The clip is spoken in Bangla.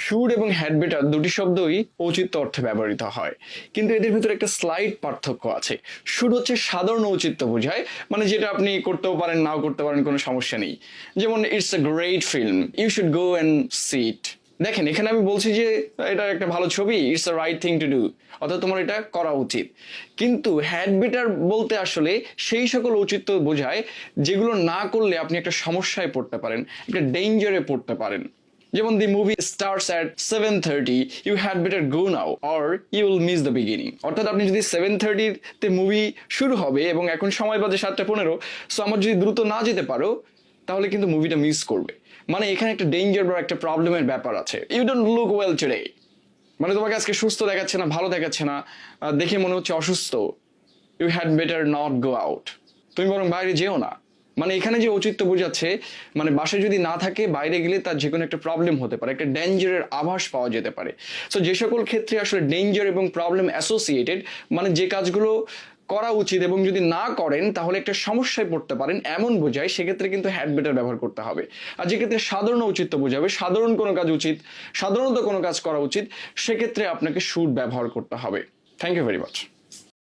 শুড এবং হ্যাড বেটার দুটি শব্দই ঔচিত্য অর্থে ব্যবহৃত হয়, কিন্তু এদের ভিতরে একটা স্লাইট পার্থক্য আছে। শুড হচ্ছে সাধারণ ঔচিত্য বোঝায়, মানে যেটা আপনি করতেও পারেন নাও করতে পারেন, কোনো সমস্যা নেই। যেমন it's a great film, you should go and see it. দেখেন এখানে আমি বলছি যে এটা একটা ভালো ছবি, it's a right thing to do, অর্থাৎ তোমার এটা করা উচিত। কিন্তু হ্যাড বেটার বলতে আসলে সেই সকল ঔচিত্য বোঝায় যেগুলো না করলে আপনি একটা সমস্যায় পড়তে পারেন, একটা ডেঞ্জারে পড়তে পারেন। যেমন the movie starts at 7:30, you had better go now or you will miss the beginning. অর্থাৎ আপনি যদি 7:30-তে মুভি শুরু হবে এবং এখন সময় বাজে 7:15, সো আমার যদি দ্রুত না যেতে পারো তাহলে কিন্তু মুভিটা মিস করবে। মানে এখানে একটা ডেঞ্জার বা একটা প্রবলেমের ব্যাপার আছে। You don't look well today, মানে তোমাকে আজকে সুস্থ দেখাচ্ছে না, ভালো দেখাচ্ছে না, দেখে মনে হচ্ছে অসুস্থ। You had better not go out, তুমি বরং বাইরে যেও না। মানে এখানে যে ঔচিত্য বোঝাচ্ছে, মানে বাসায় যদি না থাকে বাইরে গেলে তার যে কোনো একটা প্রবলেম হতে পারে, একটা ডেঞ্জারের আভাস পাওয়া যেতে পারে। সো যে সকল ক্ষেত্রে আসলে ডেঞ্জার এবং প্রবলেম অ্যাসোসিয়েটেড, মানে যে কাজগুলো করা উচিত এবং যদি না করেন তাহলে একটা সমস্যায় পড়তে পারেন এমন বোঝায়, সেক্ষেত্রে কিন্তু হ্যাড বেটার ব্যবহার করতে হবে। আর যে ক্ষেত্রে সাধারণ ঔচিত্য বোঝাবে, সাধারণ কোনো কাজ উচিত, সাধারণত কোনো কাজ করা উচিত, সেক্ষেত্রে আপনাকে শুড ব্যবহার করতে হবে। Thank you very much.